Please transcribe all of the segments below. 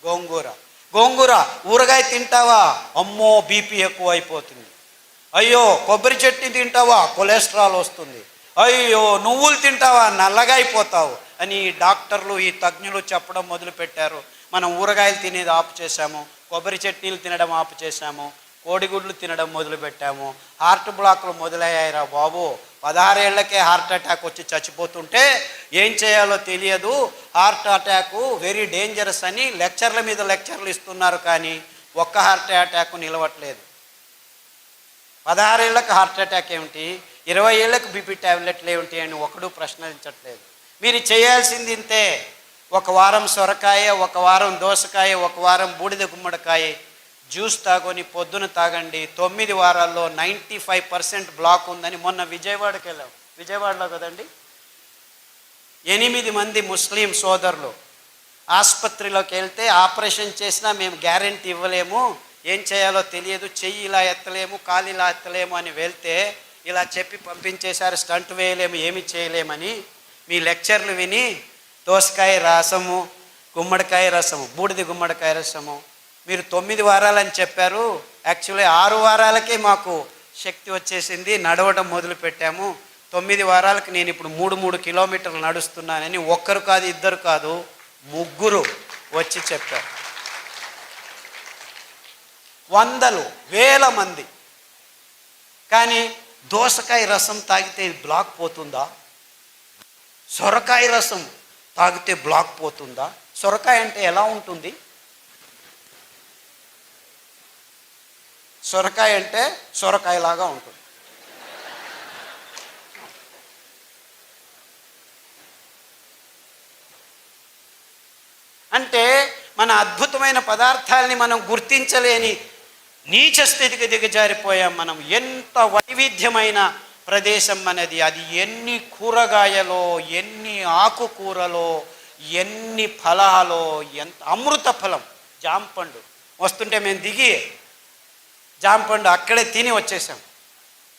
గోంగూర ఊరగాయ తింటావా, అమ్మో బీపీ ఎక్కువ అయిపోతుంది. అయ్యో కొబ్బరి చట్నీ తింటావా, కొలెస్ట్రాల్ వస్తుంది. అయ్యో నువ్వులు తింటావా, నల్లగా అయిపోతావు అని డాక్టర్లు ఈ తజ్ఞులు చెప్పడం మొదలుపెట్టారు. మనం ఊరగాయలు తినేది ఆపు చేశాము, కొబ్బరి చట్నీలు తినడం ఆపు చేశాము, కోడిగుడ్లు తినడం మొదలుపెట్టాము. హార్ట్ బ్లాక్లు మొదలయ్యాయిరా బాబు. 16 ఏళ్లకే హార్ట్ అటాక్ వచ్చి చచ్చిపోతుంటే ఏం చేయాలో తెలియదు. హార్ట్ అటాకు వెరీ డేంజరస్ అని లెక్చర్ల మీద లెక్చర్లు ఇస్తున్నారు, కానీ ఒక్క హార్ట్ అటాక్ నిలవట్లేదు. 16 ఏళ్ళకి హార్ట్ అటాక్ ఏమిటి, 20 ఏళ్ళకు బీపీ ట్యాబ్లెట్లు ఏమిటి అని ఒకడు ప్రశ్నించట్లేదు. మీరు చేయాల్సింది ఇంతే. ఒక వారం సొరకాయ, ఒక వారం దోసకాయ, ఒక వారం బూడిద గుమ్మడికాయ జ్యూస్ తాగొని పొద్దున తాగండి. 9 వారాల్లో 95% బ్లాక్ ఉందని మొన్న విజయవాడకి వెళ్ళాం. విజయవాడలో కదండి, 8 మంది ముస్లిం సోదరులు ఆసుపత్రిలోకి వెళ్తే ఆపరేషన్ చేసినా మేము గ్యారెంటీ ఇవ్వలేము, ఏం చేయాలో తెలియదు, చెయ్యి ఇలా ఎత్తలేము, కాలు ఇలా ఎత్తలేము అని వెళ్తే ఇలా చెప్పి పంపించేశారు. స్టంట్ వేయలేము, ఏమి చేయలేమని. మీ లెక్చర్లు విని దోసకాయ రసము, గుమ్మడికాయ రసము, బూడిద గుమ్మడికాయ రసము మీరు 9 వారాలని చెప్పారు. యాక్చువల్లీ 6 వారాలకే మాకు శక్తి వచ్చేసింది, నడవడం మొదలు పెట్టాము. 9 వారాలకు నేను ఇప్పుడు 3 కిలోమీటర్లు నడుస్తున్నానని ఒక్కరు కాదు, ఇద్దరు కాదు, 3 వచ్చి చెప్పారు. వందలు వేల మంది. కానీ దోసకాయ రసం తాగితే బ్లాక్ పోతుందా? సొరకాయ రసం తాగితే బ్లాక్ పోతుందా? సొరకాయ అంటే ఎలా ఉంటుంది? సొరకాయ అంటే సొరకాయలాగా ఉంటుంది. అంటే మన అద్భుతమైన పదార్థాలని మనం గుర్తించలేని నీచ స్థితికి దిగజారిపోయాం మనం. ఎంత వైవిధ్యమైన ప్రదేశం మనది. అది ఎన్ని కూరగాయలో, ఎన్ని ఆకుకూరలో, ఎన్ని ఫలాలో, ఎంత అమృత ఫలం. జాంపండు వస్తుంటే మేము దిగి జాంపండు అక్కడే తిని వచ్చేసాం.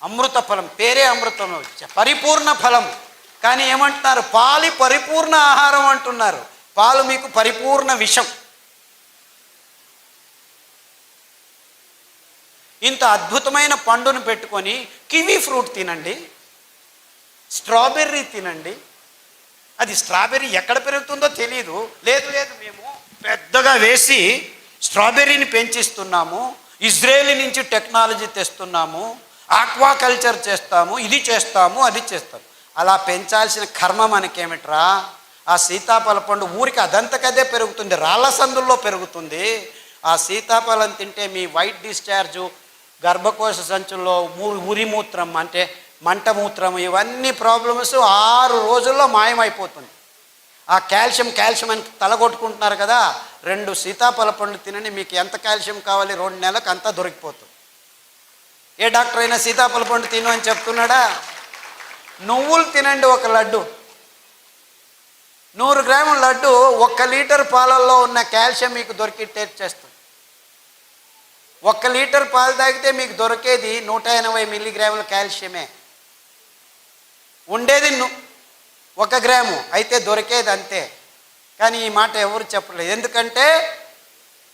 అమృత ఫలం, పేరే అమృతం, పరిపూర్ణ ఫలం. కానీ ఏమంటున్నారు? పాలు పరిపూర్ణ ఆహారం అంటున్నారు. పాలు మీకు పరిపూర్ణ విషం. ఇంత అద్భుతమైన పండును పెట్టుకొని కివీ ఫ్రూట్ తినండి, స్ట్రాబెర్రీ తినండి. అది స్ట్రాబెర్రీ ఎక్కడ పెరుగుతుందో తెలియదు. లేదు మేము పెద్దగా వేసి స్ట్రాబెర్రీని పెంచిస్తున్నాము, ఇజ్రాయేల్ నుంచి టెక్నాలజీ తెస్తున్నాము, ఆక్వాకల్చర్ చేస్తాము, ఇది చేస్తాము, అది చేస్తాము. అలా పెంచాల్సిన కర్మ మనకేమిట్రా? ఆ సీతాఫల పండు ఊరికి అదంతకదే పెరుగుతుంది, రాళ్ళ సందుల్లో పెరుగుతుంది. ఆ సీతాఫలం తింటే మీ వైట్ డిశ్చార్జు, గర్భకోశ సంచుల్లో ఉరిమూత్రం అంటే మంటమూత్రం, ఇవన్నీ ప్రాబ్లమ్స్ 6 రోజుల్లో మాయమైపోతుంది. ఆ కాల్షియం అని తలగొట్టుకుంటున్నారు కదా, 2 సీతాఫల పండు తినండి, మీకు ఎంత కాల్షియం కావాలి 2 నెలలకు అంతా దొరికిపోతుంది. ఏ డాక్టర్ అయినా సీతాఫల పండు తిను అని చెప్తున్నాడా? నువ్వులు తినండి, 1 లడ్డు, 100 గ్రాముల లడ్డు 1 లీటర్ పాలల్లో ఉన్న కాల్షియం మీకు దొరికి టేస్ట్ చేస్తుంది. 1 లీటర్ పాలు తాగితే మీకు దొరికేది 180 మిల్లీగ్రాముల కాల్షియమే. ఉండేది 1 గ్రాము, అయితే దొరికేది అంతే. కానీ ఈ మాట ఎవరు చెప్పలేదు. ఎందుకంటే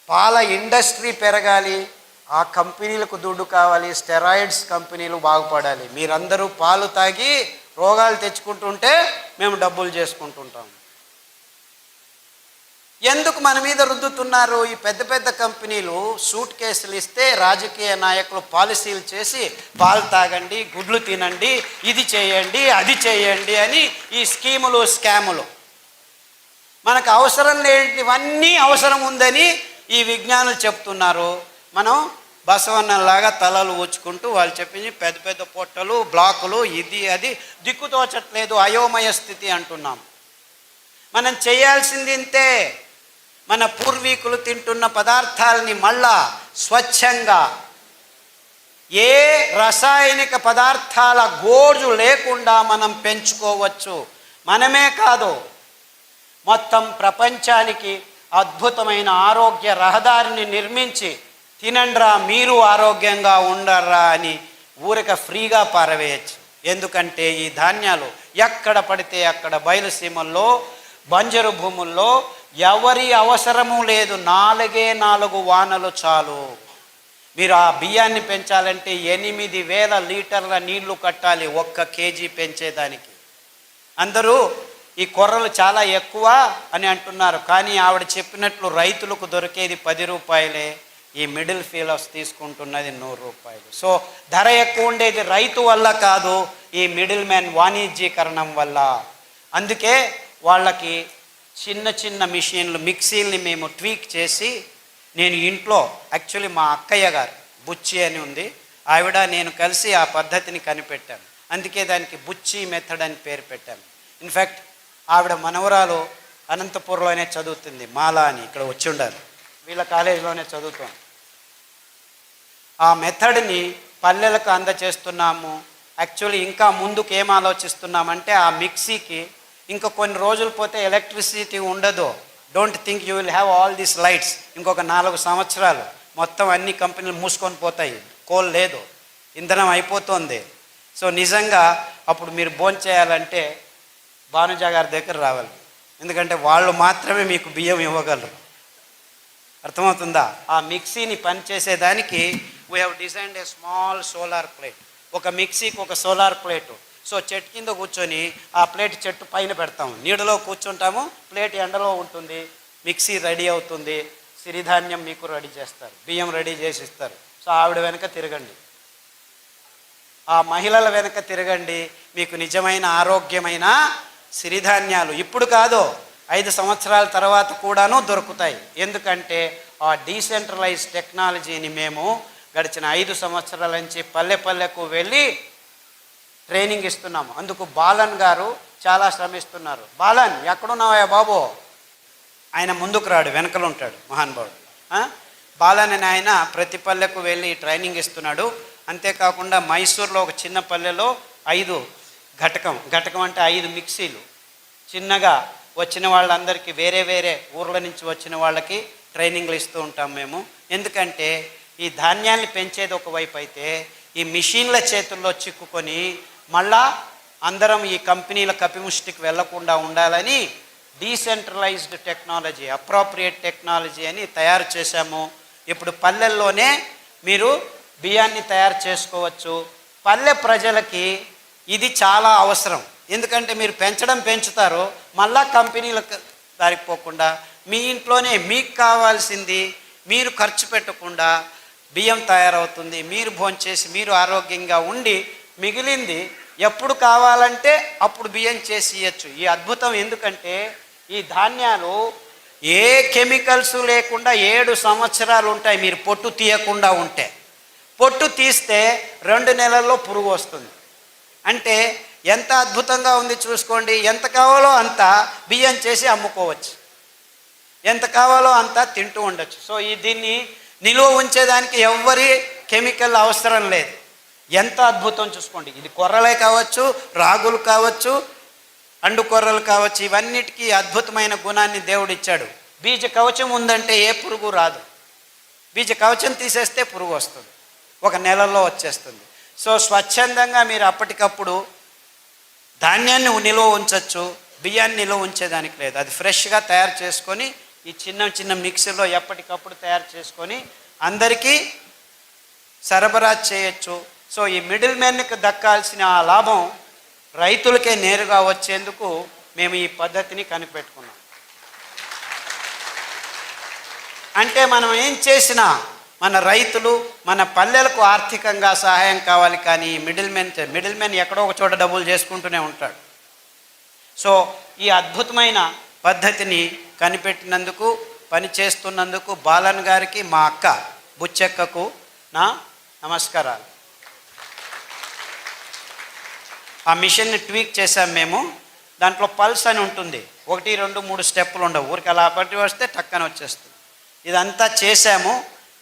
పాల ఇండస్ట్రీ పెరగాలి, ఆ కంపెనీలకు దుడ్డు కావాలి, స్టెరాయిడ్స్ కంపెనీలు బాగుపడాలి. మీరందరూ పాలు తాగి రోగాలు తెచ్చుకుంటుంటే మేము డబ్బులు చేసుకుంటుంటాము. ఎందుకు మన మీద రుద్దుతున్నారు? ఈ పెద్ద పెద్ద కంపెనీలు సూట్ కేసులు ఇస్తే రాజకీయ నాయకులు పాలసీలు చేసి పాలు తాగండి, గుడ్లు తినండి, ఇది చేయండి, అది చేయండి అని ఈ స్కీములు, స్కాములు. మనకు అవసరం లేనివన్నీ అవసరం ఉందని ఈ విజ్ఞానులు చెప్తున్నారు. మనం బసవన్నలాగా తలలు ఊచుకుంటూ వాళ్ళు చెప్పింది పెద్ద పెద్ద పొట్టలు, బ్లాకులు, ఇది అది దిక్కుతోచట్లేదు, అయోమయ స్థితి అంటున్నాం. మనం చేయాల్సింది ఇంతే. మన పూర్వీకులు తింటున్న పదార్థాలని మళ్ళా స్వచ్ఛంగా, ఏ రసాయనిక పదార్థాల గోజు లేకుండా మనం పెంచుకోవచ్చు. మనమే కాదు, మొత్తం ప్రపంచానికి అద్భుతమైన ఆరోగ్య రహదారిని నిర్మించి తినండ్రా మీరు ఆరోగ్యంగా ఉండర్రా అని ఊరిక ఫ్రీగా పారవేయచ్చు. ఎందుకంటే ఈ ధాన్యాలు ఎక్కడ పడితే అక్కడ బయలుసీమల్లో, బంజరు భూముల్లో ఎవరి అవసరము లేదు, 4 వానలు చాలు. మీరు ఆ బియ్యాన్ని పెంచాలంటే 8,000 లీటర్ల నీళ్లు కట్టాలి 1 కేజీ పెంచేదానికి. అందరూ ఈ కొర్రలు చాలా ఎక్కువ అని అంటున్నారు, కానీ ఆవిడ చెప్పినట్లు రైతులకు దొరికేది 10 రూపాయలే, ఈ మిడిల్ ఫీలర్స్ తీసుకుంటున్నది 100 రూపాయలు. సో ధర ఎక్కువ ఉండేది రైతు వల్ల కాదు, ఈ మిడిల్ మ్యాన్ వాణిజ్యీకరణం వల్ల. అందుకే వాళ్ళకి చిన్న చిన్న మిషన్లు, మిక్సీల్ని మేము ట్వీక్ చేసి, నేను ఇంట్లో యాక్చువల్లీ మా అక్కయ్య గారు బుచ్చి అని ఉంది, ఆవిడ నేను కలిసి ఆ పద్ధతిని కనిపెట్టాను. అందుకే దానికి బుచ్చి మెథడ్ అని పేరు పెట్టాను. ఇన్ఫ్యాక్ట్ ఆవిడ మనవరాలు అనంతపూర్లోనే చదువుతుంది, మాలా అని, ఇక్కడ వచ్చి ఉండాలి, వీళ్ళ కాలేజీలోనే చదువుతాం. ఆ మెథడ్ని పల్లెలకు అందచేస్తున్నాము. యాక్చువల్లీ ఇంకా ముందుకు ఏం ఆలోచిస్తున్నామంటే, ఆ మిక్సీకి ఇంకా కొన్ని రోజులు పోతే ఎలక్ట్రిసిటీ ఉండదు. Don't think you will have all these lights. ఇంకొక 4 సంవత్సరాలు మొత్తం అన్ని కంపెనీలు మూసుకొని పోతాయి, కోల్ లేదు, ఇంధనం అయిపోతుంది. సో నిజంగా అప్పుడు మీరు భోంచేయాలంటే భానుజా గారి దగ్గర రావాలి, ఎందుకంటే వాళ్ళు మాత్రమే మీకు బియ్యం ఇవ్వగలరు. అర్థమవుతుందా? ఆ మిక్సీని పనిచేసేదానికి we have designed a small solar plate. ఒక మిక్సీకి ఒక సోలార్ ప్లేటు. సో చెట్టు కింద కూర్చొని ఆ ప్లేట్ చెట్టు పైన పెడతాము, నీడలో కూర్చుంటాము, ప్లేట్ ఎండలో ఉంటుంది, మిక్సీ రెడీ అవుతుంది, సిరిధాన్యం మీకు రెడీ చేస్తారు, బియ్యం రెడీ చేసి ఇస్తారు. సో ఆవిడ వెనక తిరగండి, ఆ మహిళల వెనక తిరగండి, మీకు నిజమైన ఆరోగ్యమైన సిరిధాన్యాలు ఇప్పుడు కాదు 5 సంవత్సరాల తర్వాత కూడాను దొరుకుతాయి. ఎందుకంటే ఆ డీసెంట్రలైజ్ టెక్నాలజీని మేము గడిచిన 5 సంవత్సరాల నుంచి పల్లె పల్లెకు వెళ్ళి ట్రైనింగ్ ఇస్తున్నాము. అందుకు బాలన్ గారు చాలా శ్రమిస్తున్నారు. బాలన్ ఎక్కడున్నావా బాబు? ఆయన ముందుకు రాడు, వెనకలు ఉంటాడు మహానుభావుడు. బాలన్ అని ఆయన ప్రతి పల్లెకు వెళ్ళి ట్రైనింగ్ ఇస్తున్నాడు. అంతేకాకుండా మైసూర్లో ఒక చిన్న పల్లెలో 5 ఘటకం అంటే 5 మిక్సీలు చిన్నగా వచ్చిన వాళ్ళందరికీ, వేరే వేరే ఊర్ల నుంచి వచ్చిన వాళ్ళకి ట్రైనింగ్లు ఇస్తూ ఉంటాం మేము. ఎందుకంటే ఈ ధాన్యాన్ని పెంచేది ఒకవైపు అయితే, ఈ మిషన్ల చేతుల్లో చిక్కుకొని మళ్ళా అందరం ఈ కంపెనీల కపిముష్టికి వెళ్లకుండా ఉండాలని డీసెంట్రలైజ్డ్ టెక్నాలజీ, అప్రోప్రియేట్ టెక్నాలజీ అని తయారు చేశాము. ఇప్పుడు పల్లెల్లోనే మీరు బియ్యాన్ని తయారు చేసుకోవచ్చు. పల్లె ప్రజలకి ఇది చాలా అవసరం. ఎందుకంటే మీరు పెంచుతారు, మళ్ళా కంపెనీలకు దారిపోకుండా మీ ఇంట్లోనే మీకు కావాల్సింది మీరు ఖర్చు పెట్టకుండా బియ్యం తయారవుతుంది. మీరు భోంచేసి మీరు ఆరోగ్యంగా ఉండి మిగిలింది ఎప్పుడు కావాలంటే అప్పుడు బియ్యం చేసి ఇవ్వచ్చు. ఈ అద్భుతం ఎందుకంటే ఈ ధాన్యాలు ఏ కెమికల్స్ లేకుండా 7 సంవత్సరాలు ఉంటాయి. మీరు పొట్టు తీయకుండా ఉంటే, పొట్టు తీస్తే 2 నెలల్లో పురుగు వస్తుంది. అంటే ఎంత అద్భుతంగా ఉంది చూసుకోండి. ఎంత కావాలో అంత బియ్యం చేసి అమ్ముకోవచ్చు, ఎంత కావాలో అంత తింటూ ఉండొచ్చు. సో దీన్ని నిలువ ఉంచేదానికి ఎవ్వరి కెమికల్ అవసరం లేదు. ఎంత అద్భుతం చూసుకోండి. ఇది కొర్రలే కావచ్చు, రాగులు కావచ్చు, అండు కొర్రలు కావచ్చు, ఇవన్నిటికీ అద్భుతమైన గుణాన్ని దేవుడు ఇచ్చాడు. బీజ కవచం ఉందంటే ఏ పురుగు రాదు. బీజ కవచం తీసేస్తే పురుగు వస్తుంది, 1 నెలలో వచ్చేస్తుంది. సో స్వచ్ఛందంగా మీరు అప్పటికప్పుడు ధాన్యాన్ని నిలువ ఉంచవచ్చు, బియ్యాన్ని నిలువ ఉంచేదానికి లేదు. అది ఫ్రెష్గా తయారు చేసుకొని ఈ చిన్న మిక్సీలో ఎప్పటికప్పుడు తయారు చేసుకొని అందరికీ సరఫరా చేయొచ్చు. సో ఈ మిడిల్ మ్యాన్కి దక్కాల్సిన ఆ లాభం రైతులకే నేరుగా వచ్చేందుకు మేము ఈ పద్ధతిని కనిపెట్టుకున్నాం. అంటే మనం ఏం చేసినా మన రైతులు, మన పల్లెలకు ఆర్థికంగా సహాయం కావాలి, కానీ మిడిల్ మ్యాన్ ఎక్కడో ఒక చోట డబ్బులు చేసుకుంటూనే ఉంటాడు. సో ఈ అద్భుతమైన పద్ధతిని కనిపెట్టినందుకు, పని చేస్తున్నందుకు బాలన్ గారికి, మా అక్క బుచ్చెక్కకు నా నమస్కారాలు. ఆ మిషన్ని ట్వీక్ చేసాం మేము. దాంట్లో పల్స్ అని ఉంటుంది, 1, 2, 3 స్టెప్పులు ఉండవు, ఊరికి అలా పట్టి వస్తే టక్కన వచ్చేస్తుంది. ఇదంతా చేశాము.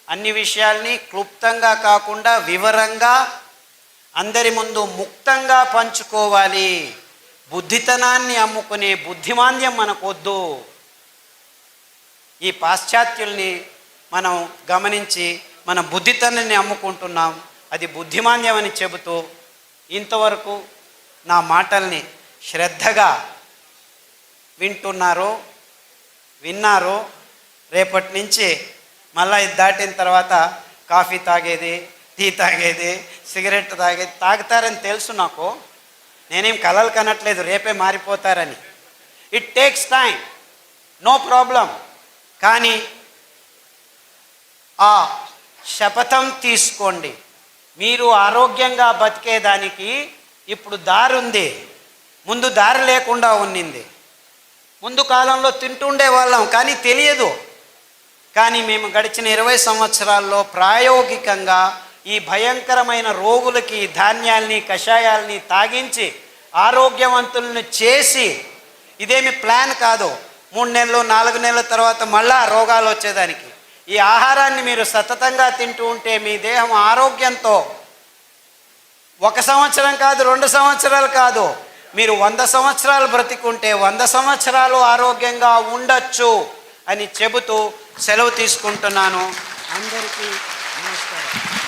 అన్ని విషయాల్ని క్లుప్తంగా కాకుండా వివరంగా అందరి ముందు ముక్తంగా పంచుకోవాలి. బుద్ధితనాన్ని అమ్ముకునే బుద్ధిమాంద్యం మనకొద్దు. ఈ పాశ్చాత్యుల్ని మనం గమనించి మన బుద్ధితనాన్ని అమ్ముకుంటున్నాం, అది బుద్ధిమాంద్యం అని చెబుతూ ఇంతవరకు నా మాటల్ని శ్రద్ధగా వింటున్నారో విన్నారు. రేపటి నుంచి మళ్ళీ ఇది దాటిన తర్వాత కాఫీ తాగేది, టీ తాగేది, సిగరెట్ తాగేది తాగుతారని తెలుసు నాకు. నేనేం కలలు కనట్లేదు రేపే మారిపోతారని. It takes time, no problem. కానీ ఆ శపథం తీసుకోండి. మీరు ఆరోగ్యంగా బతికేదానికి ఇప్పుడు దారి ఉంది, ముందు దారి లేకుండా ఉన్నింది. ముందు కాలంలో తింటుండే వాళ్ళం కానీ తెలియదు. కానీ మేము గడిచిన 20 సంవత్సరాల్లో ప్రాయోగికంగా ఈ భయంకరమైన రోగులకి ధాన్యాల్ని కషాయాల్ని తాగించి ఆరోగ్యవంతులను చేసి, ఇదేమి ప్లాన్ కాదు 3 నెలలు 4 నెలల తర్వాత మళ్ళా రోగాలు వచ్చేదానికి. ఈ ఆహారాన్ని మీరు సతతంగా తింటూ ఉంటే మీ దేహం ఆరోగ్యంతో 1 సంవత్సరం కాదు, 2 సంవత్సరాలు కాదు, మీరు 100 సంవత్సరాలు బ్రతికుంటే 100 సంవత్సరాలు ఆరోగ్యంగా ఉండొచ్చు అని చెబుతూ సెలవు తీసుకుంటున్నాను. అందరికీ నమస్కారం.